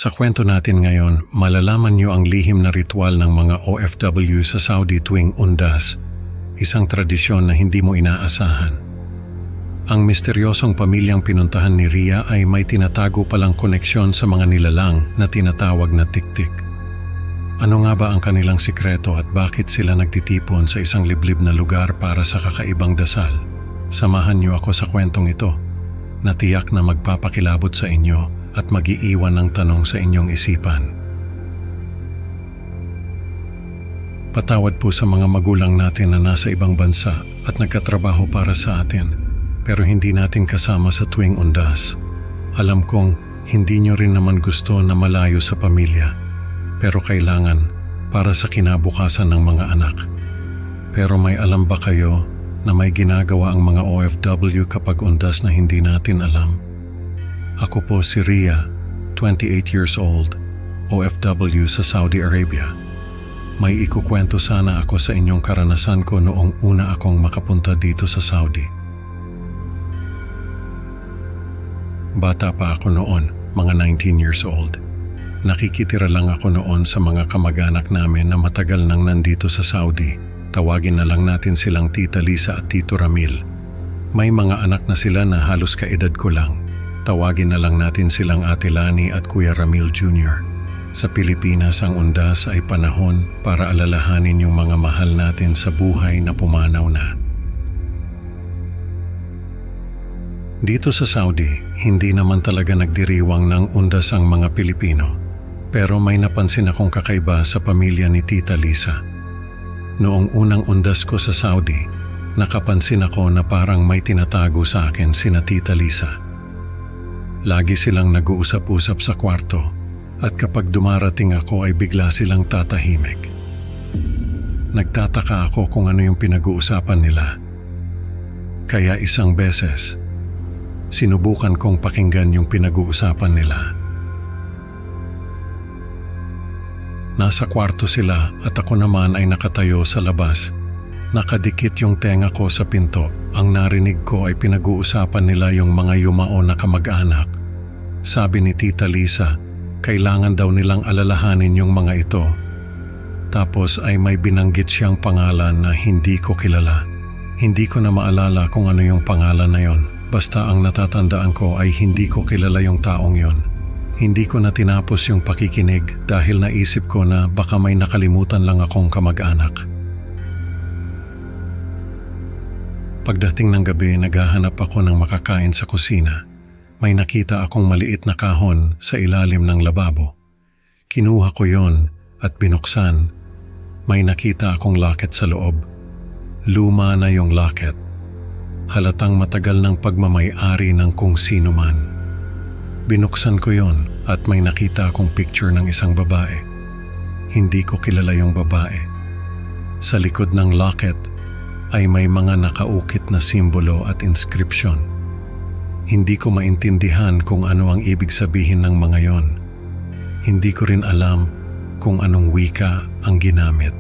Sa kwento natin ngayon, malalaman niyo ang lihim na ritual ng mga OFW sa Saudi tuwing Undas, isang tradisyon na hindi mo inaasahan. Ang misteryosong pamilyang pinuntahan ni Ria ay may tinatago palang koneksyon sa mga nilalang na tinatawag na tiktik. Ano nga ba ang kanilang sikreto at bakit sila nagtitipon sa isang liblib na lugar para sa kakaibang dasal? Samahan niyo ako sa kwentong ito na tiyak na magpapakilabot sa inyo at mag-iiwan ng tanong sa inyong isipan. Patawad po sa mga magulang natin na nasa ibang bansa at nagkatrabaho para sa atin, pero hindi natin kasama sa tuwing Undas. Alam kong hindi nyo rin naman gusto na malayo sa pamilya, pero kailangan para sa kinabukasan ng mga anak. Pero may alam ba kayo na may ginagawa ang mga OFW kapag Undas na hindi natin alam? Ako po si Ria, 28 years old, OFW sa Saudi Arabia. May ikukwento sana ako sa inyong karanasan ko noong una akong makapunta dito sa Saudi. Bata pa ako noon, mga 19 years old. Nakikitira lang ako noon sa mga kamag-anak namin na matagal nang nandito sa Saudi. Tawagin na lang natin silang Tita Lisa at Tito Ramil. May mga anak na sila na halos kaedad ko lang. Tawagin na lang natin silang Ate Lani at Kuya Ramil Jr. Sa Pilipinas ang Undas ay panahon para alalahanin yung mga mahal natin sa buhay na pumanaw na. Dito sa Saudi, hindi naman talaga nagdiriwang ng Undas ang mga Pilipino. Pero may napansin akong kakaiba sa pamilya ni Tita Lisa. Noong unang Undas ko sa Saudi, nakapansin ako na parang may tinatago sa akin sina Tita Lisa. Lagi silang nag-uusap-usap sa kwarto at kapag dumarating ako ay bigla silang tatahimik. Nagtataka ako kung ano yung pinag-uusapan nila. Kaya isang beses, sinubukan kong pakinggan yung pinag-uusapan nila. Nasa kwarto sila at ako naman ay nakatayo sa labas. Nakadikit yung tenga ko sa pinto. Ang narinig ko ay pinag-uusapan nila yung mga yumao na kamag-anak. Sabi ni Tita Lisa, kailangan daw nilang alalahanin yung mga ito. Tapos ay may binanggit siyang pangalan na hindi ko kilala. Hindi ko na maalala kung ano yung pangalan na yon. Basta ang natatandaan ko ay hindi ko kilala yung taong yon. Hindi ko na tinapos yung pakikinig dahil naisip ko na baka may nakalimutan lang akong kamag-anak. Pagdating ng gabi, naghahanap ako ng makakain sa kusina. May nakita akong maliit na kahon sa ilalim ng lababo. Kinuha ko yon at binuksan. May nakita akong locket sa loob. Luma na yung locket. Halatang matagal ng pagmamay-ari ng kung sino man. Binuksan ko yon at may nakita akong picture ng isang babae. Hindi ko kilala yung babae. Sa likod ng locket ay may mga nakaukit na simbolo at inscription. Hindi ko maintindihan kung ano ang ibig sabihin ng mga yon. Hindi ko rin alam kung anong wika ang ginamit.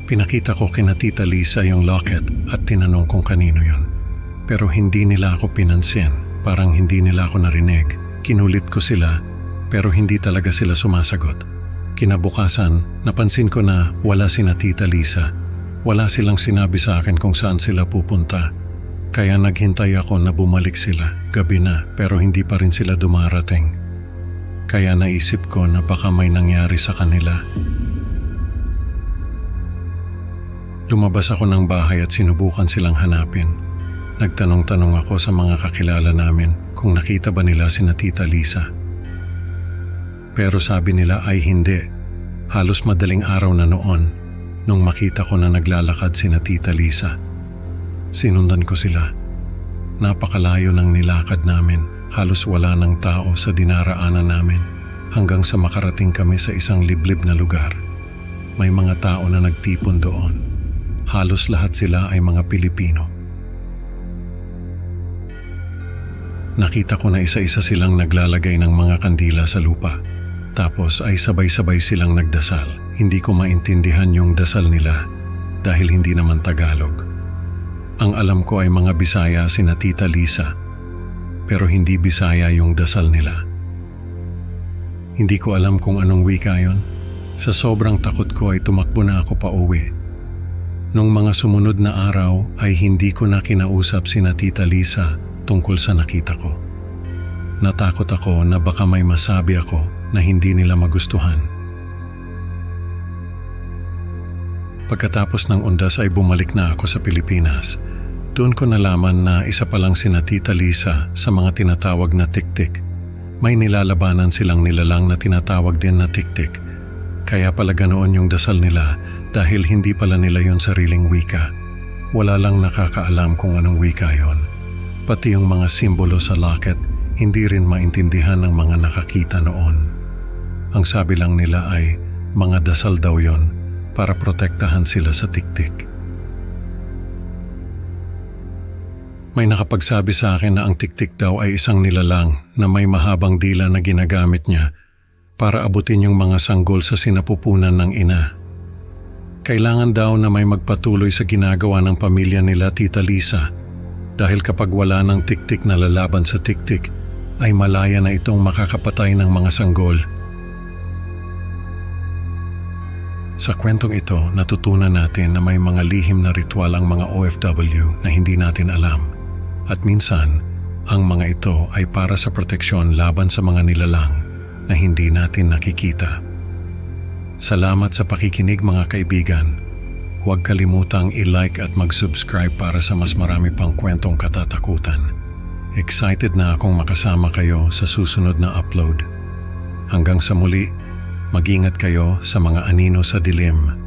Pinakita ko kina Tita Lisa yung locket at tinanong kung kanino yon. Pero hindi nila ako pinansin, parang hindi nila ako narinig. Kinulit ko sila pero hindi talaga sila sumasagot. Kinabukasan, napansin ko na wala sina Tita Lisa. Wala silang sinabi sa akin kung saan sila pupunta. Kaya naghintay ako na bumalik sila. Gabi na pero hindi pa rin sila dumarating. Kaya naisip ko na baka may nangyari sa kanila. Lumabas ako ng bahay at sinubukan silang hanapin. Nagtanong-tanong ako sa mga kakilala namin kung nakita ba nila sina Tita Lisa. Pero sabi nila ay hindi. Halos madaling araw na noon nung makita ko na naglalakad sina Tita Lisa. Sinundan ko sila. Napakalayo ng nilakad namin. Halos wala ng tao sa dinaraanan namin hanggang sa makarating kami sa isang liblib na lugar. May mga tao na nagtipon doon. Halos lahat sila ay mga Pilipino. Nakita ko na isa-isa silang naglalagay ng mga kandila sa lupa. Tapos ay sabay-sabay silang nagdasal. Hindi ko maintindihan yung dasal nila dahil hindi naman Tagalog. Ang alam ko ay mga Bisaya sina Tita Lisa. pero hindi Bisaya yung dasal nila. Hindi ko alam kung anong wika yon. Sa sobrang takot ko ay tumakbo na ako pa uwi. Nung mga sumunod na araw ay hindi ko na kinausap sina Tita Lisa tungkol sa nakita ko. Natakot ako na baka may masabi ako na hindi nila magustuhan. Pagkatapos ng undas ay bumalik na ako sa Pilipinas. Doon ko nalaman na isa pa lang sina Tita Lisa sa mga tinatawag na tik-tik. May nilalabanan silang nilalang na tinatawag din na tik-tik. Kaya pala ganoon yung dasal nila dahil hindi pala nila yon sariling wika. Wala lang nakakaalam kung anong wika yon. Pati yung mga simbolo sa locket, hindi rin maintindihan ng mga nakakita noon. Ang sabi lang nila ay mga dasal daw yon para protektahan sila sa tik-tik. May nakapagsabi sa akin na ang tik-tik daw ay isang nilalang na may mahabang dila na ginagamit niya para abutin yung mga sanggol sa sinapupunan ng ina. Kailangan daw na may magpatuloy sa ginagawa ng pamilya nila Tita Lisa dahil kapag wala ng tik-tik na lalaban sa tik-tik ay malaya na itong makakapatay ng mga sanggol. Sa kwentong ito, natutunan natin na may mga lihim na ritual ang mga OFW na hindi natin alam. At minsan, ang mga ito ay para sa proteksyon laban sa mga nilalang na hindi natin nakikita. Salamat sa pakikinig mga kaibigan. Huwag kalimutang i-like at mag-subscribe para sa mas marami pang kwentong katatakutan. Excited na akong makasama kayo sa susunod na upload. Hanggang sa muli, mag-ingat kayo sa mga anino sa dilim.